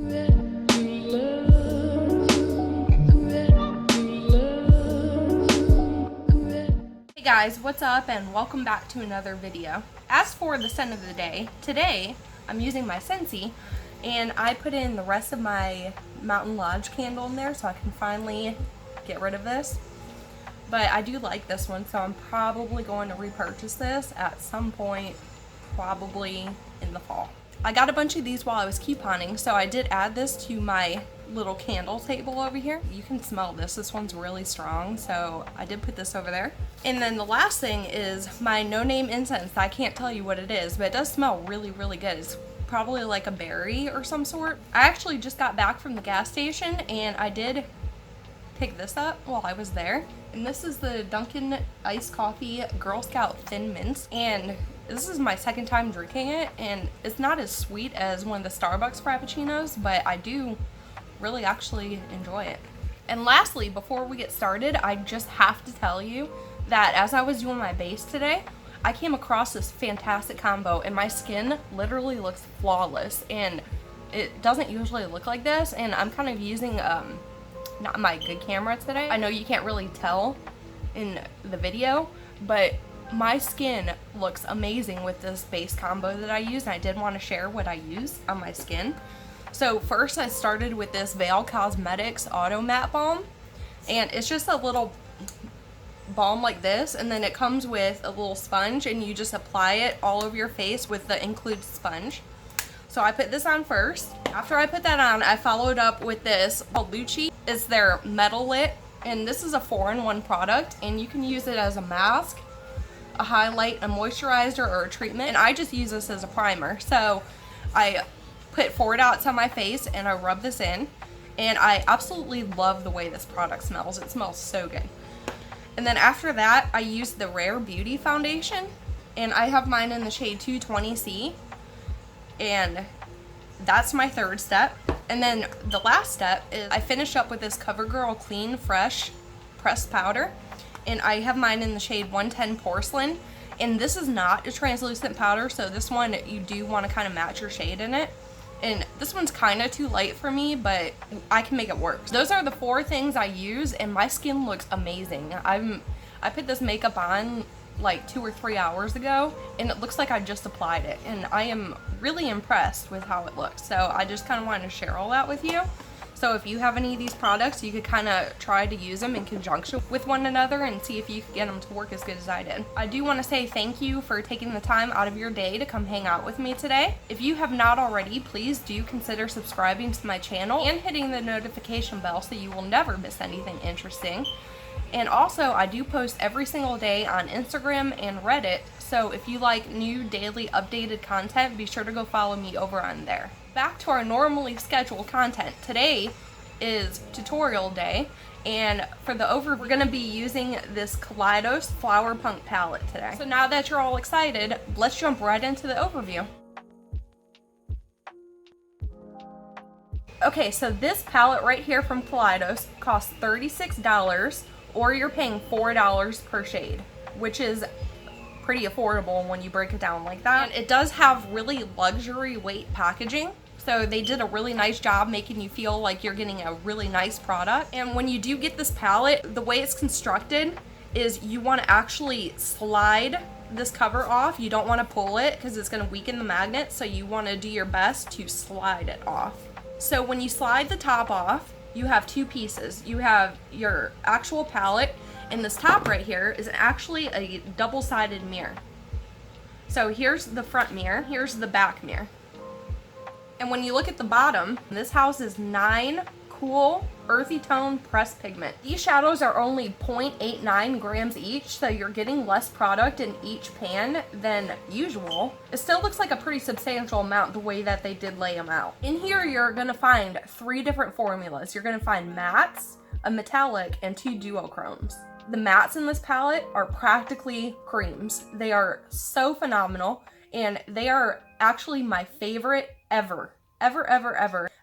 Hey guys, what's up and welcome back to another video. As for the scent of the day, today I'm using my Scentsy and I put in the rest of my Mountain Lodge candle in there so I can finally get rid of this. But I do like this one, so I'm probably going to repurchase this at some point, probably in the fall. I got a bunch of these while I was couponing, so I did add this to my little candle table over here. You can smell this. This one's really strong, so I did put this over there. And then the last thing is my no-name incense. I can't tell you what it is, but it does smell really, really good. It's probably like a berry or some sort. I actually just got back from the gas station and I did pick this up while I was there. And this is the Dunkin' Iced Coffee Girl Scout Thin Mints. And this is my second time drinking it, and it's not as sweet as one of the Starbucks Frappuccinos, but I do really actually enjoy it. And lastly, before we get started, I just have to tell you that as I was doing my base today, I came across this fantastic combo and my skin literally looks flawless, and it doesn't usually look like this. And I'm kind of using not my good camera today. I know you can't really tell in the video, but my skin looks amazing with this base combo that I use, and I did want to share what I use on my skin. So first I started with this Veil Cosmetics Automatte Balm, and it's just a little balm like this, and then it comes with a little sponge and you just apply it all over your face with the included sponge. So I put this on first. After I put that on, I followed up with this called Luci. It's their Metalit, and this is a 4-in-1 product, and you can use it as a mask, a highlight, a moisturizer, or a treatment. And I just use this as a primer. So I put 4 dots on my face and I rub this in, and I absolutely love the way this product smells. It smells so good. And then after that, I use the Rare Beauty foundation, and I have mine in the shade 220C, and that's my third step. And then the last step is I finish up with this CoverGirl Clean Fresh pressed powder, and I have mine in the shade 110 Porcelain. And this is not a translucent powder, so this one you do want to kind of match your shade in it. And this one's kind of too light for me, but I can make it work. Those are the 4 things I use, and my skin looks amazing. I put this makeup on like 2 or 3 hours ago, and it looks like I just applied it, and I am really impressed with how it looks. So I just kind of wanted to share all that with you. So if you have any of these products, you could kind of try to use them in conjunction with one another and see if you can get them to work as good as I did. I do want to say thank you for taking the time out of your day to come hang out with me today. If you have not already, please do consider subscribing to my channel and hitting the notification bell so you will never miss anything interesting. And also, I do post every single day on Instagram and Reddit, so if you like new daily updated content, be sure to go follow me over on there. Back to our normally scheduled content. Today is tutorial day, and for the overview, we're going to be using this Kaleidos Flower Punk palette today. So now that you're all excited, let's jump right into the overview. Okay, so this palette right here from Kaleidos costs $36, or you're paying $4 per shade, which is pretty affordable when you break it down like that. And it does have really luxury weight packaging, so they did a really nice job making you feel like you're getting a really nice product. And when you do get this palette, the way it's constructed is you want to actually slide this cover off. You don't want to pull it because it's going to weaken the magnet, so you want to do your best to slide it off. So when you slide the top off, you have 2 pieces. You have your actual palette, and this top right here is actually a double-sided mirror. So here's the front mirror, here's the back mirror. And when you look at the bottom, this houses 9 cool earthy tone pressed pigment. These shadows are only 0.89 grams each, so you're getting less product in each pan than usual. It still looks like a pretty substantial amount the way that they did lay them out. In here, you're gonna find 3 different formulas. You're gonna find mattes, a metallic, and 2 duochromes. The mattes in this palette are practically creams. They are so phenomenal, and they are actually my favorite ever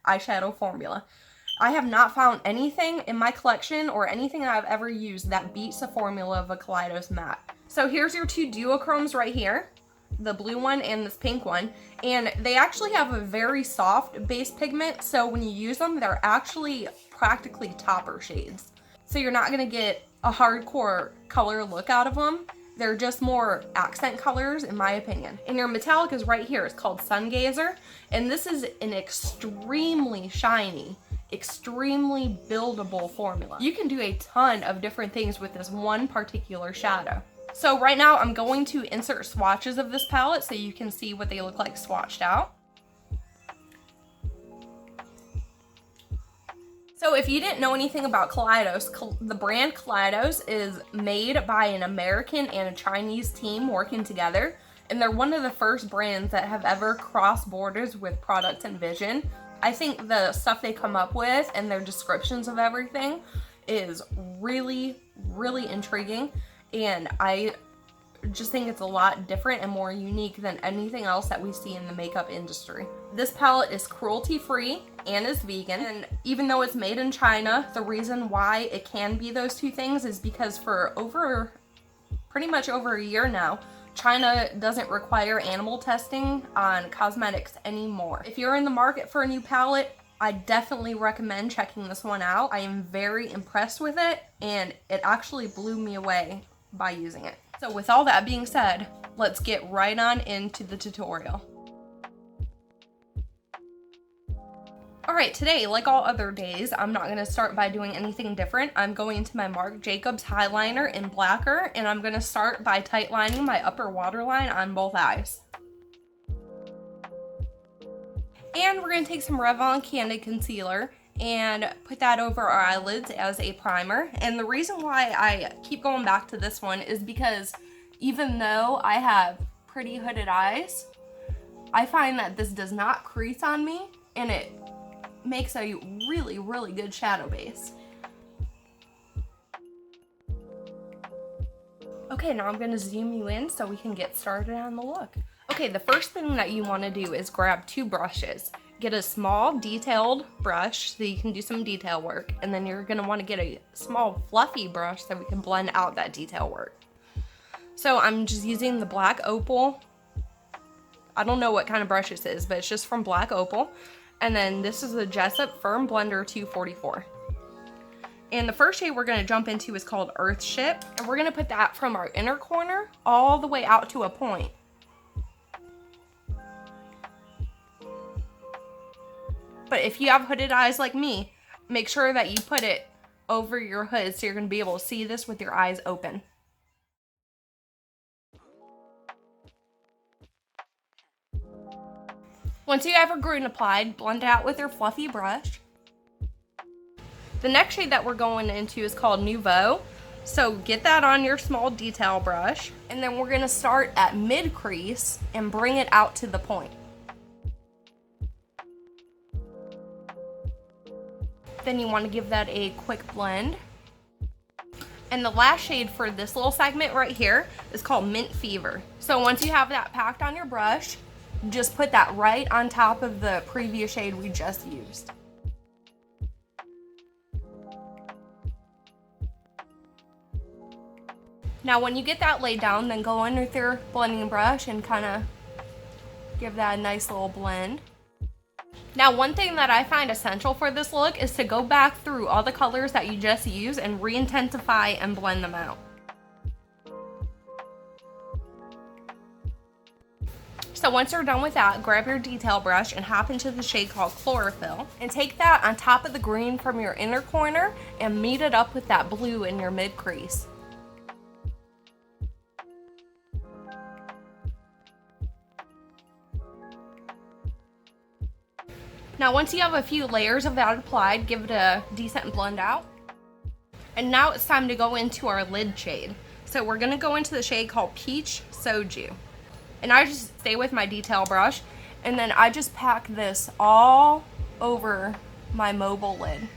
eyeshadow formula. I have not found anything in my collection or anything I've ever used that beats the formula of a Kaleidos matte. So here's your 2 duochromes right here. the blue one and this pink one, and they actually have a very soft base pigment, so when you use them, they're actually practically topper shades. So you're not gonna get a hardcore color look out of them. They're just more accent colors, in my opinion. And your metallic is right here. It's called Sun Gazer, and this is an extremely shiny, extremely buildable formula. You can do a ton of different things with this one particular shadow. So right now I'm going to insert swatches of this palette so you can see what they look like swatched out. So if you didn't know anything about Kaleidos, the brand Kaleidos is made by an American and a Chinese team working together, and they're one of the first brands that have ever crossed borders with product and vision. I think the stuff they come up with and their descriptions of everything is really, really intriguing, and I just think it's a lot different and more unique than anything else that we see in the makeup industry. This palette is cruelty-free and is vegan, and even though it's made in China, the reason why it can be those two things is because for pretty much over a year now, China doesn't require animal testing on cosmetics anymore. If you're in the market for a new palette, I definitely recommend checking this one out. I am very impressed with it, and it actually blew me away by using it. So with all that being said, let's get right on into the tutorial. Alright, today, like all other days, I'm not going to start by doing anything different. I'm going into my Marc Jacobs highliner in Blacker, and I'm going to start by tight lining my upper waterline on both eyes. And we're going to take some Revlon Candid Concealer and put that over our eyelids as a primer. And the reason why I keep going back to this one is because even though I have pretty hooded eyes, I find that this does not crease on me, and it makes a really, really good shadow base. Okay, now I'm going to zoom you in so we can get started on the look. Okay, the first thing that you want to do is grab two brushes. Get a small detailed brush so you can do some detail work, and then you're going to want to get a small fluffy brush so we can blend out that detail work. So I'm just using the Black Opal. I don't know what kind of brush this is, but it's just from Black Opal. And then this is the Jessup Firm Blender 244. And the first shade we're going to jump into is called Earthship, and we're going to put that from our inner corner all the way out to a point. But if you have hooded eyes like me, make sure that you put it over your hood so you're going to be able to see this with your eyes open. Once you have your green applied, blend it out with your fluffy brush. The next shade that we're going into is called Nouveau. So get that on your small detail brush, and then we're going to start at mid crease and bring it out to the point. Then you want to give that a quick blend. And the last shade for this little segment right here is called Mint Fever. So once you have that packed on your brush, just put that right on top of the previous shade we just used. Now when you get that laid down, then go in with your blending brush and kind of give that a nice little blend. Now one thing that I find essential for this look is to go back through all the colors that you just used and re-intensify and blend them out. So once you're done with that, grab your detail brush and hop into the shade called Chlorophyll, and take that on top of the green from your inner corner and meet it up with that blue in your mid crease. Now once you have a few layers of that applied, give it a decent blend out. And now it's time to go into our lid shade. So we're going to go into the shade called Peach Soju. And I just stay with my detail brush, and then I just pack this all over my mobile lid.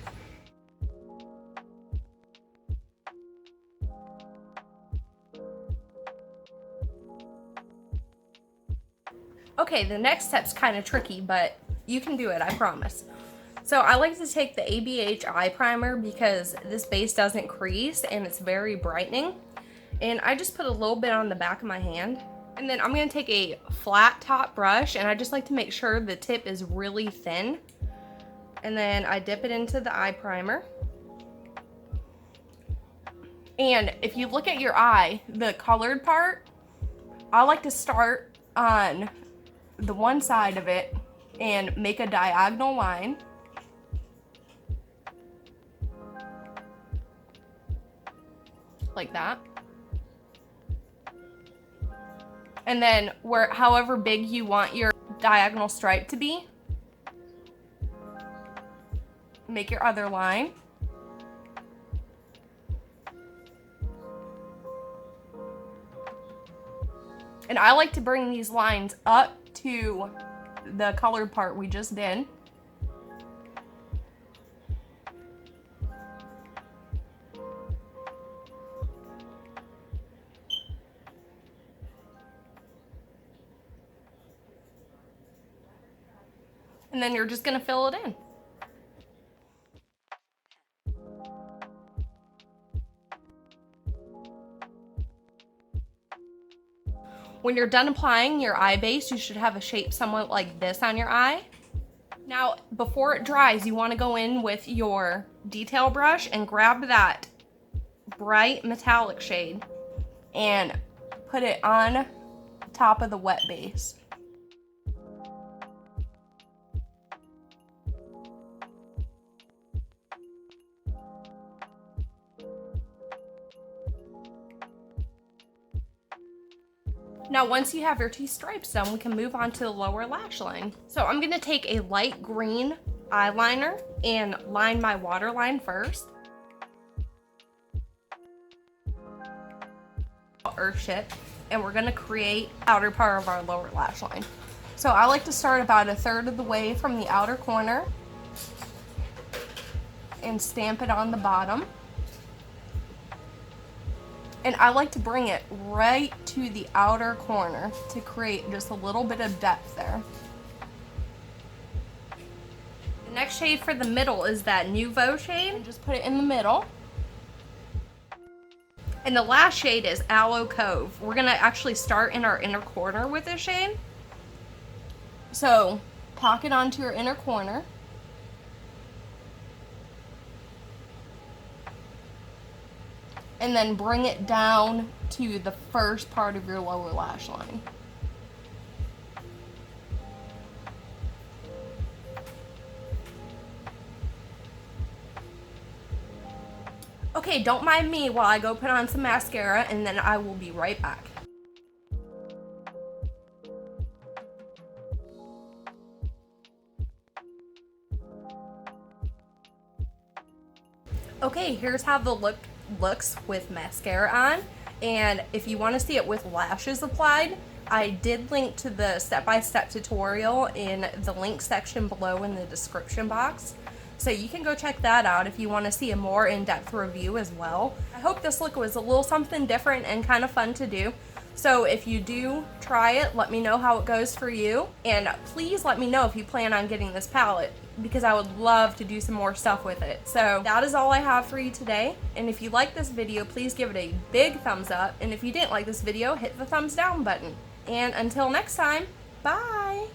Okay, the next step's kind of tricky, but you can do it, I promise. So I like to take the ABH eye primer because this base doesn't crease and it's very brightening. And I just put a little bit on the back of my hand. And then I'm gonna take a flat top brush, and I just like to make sure the tip is really thin. And then I dip it into the eye primer. And if you look at your eye, the colored part, I like to start on the one side of it and make a diagonal line. Like that. And then however big you want your diagonal stripe to be, make your other line. And I like to bring these lines up to the colored part we just did. And then you're just gonna fill it in. When you're done applying your eye base, you should have a shape somewhat like this on your eye. Now, before it dries, you wanna go in with your detail brush and grab that bright metallic shade and put it on top of the wet base. Now, once you have your two stripes done, we can move on to the lower lash line. So I'm gonna take a light green eyeliner and line my waterline first. Earth ship, and we're gonna create the outer part of our lower lash line. So I like to start about 1/3 of the way from the outer corner and stamp it on the bottom. And I like to bring it right to the outer corner to create just a little bit of depth there. The next shade for the middle is that Nouveau shade, and just put it in the middle. And the last shade is Aloe Cove. We're gonna actually start in our inner corner with this shade. So pocket onto your inner corner. And then bring it down to the first part of your lower lash line. Okay, don't mind me while I go put on some mascara, and then I will be right back. Okay, here's how the look looks with mascara on, and if you want to see it with lashes applied, I did link to the step-by-step tutorial in the link section below in the description box, so you can go check that out if you want to see a more in-depth review as well. I hope this look was a little something different and kind of fun to do. So if you do try it, let me know how it goes for you, and please let me know if you plan on getting this palette, because I would love to do some more stuff with it. So that is all I have for you today, and if you like this video, please give it a big thumbs up, and if you didn't like this video, hit the thumbs down button. And until next time, bye!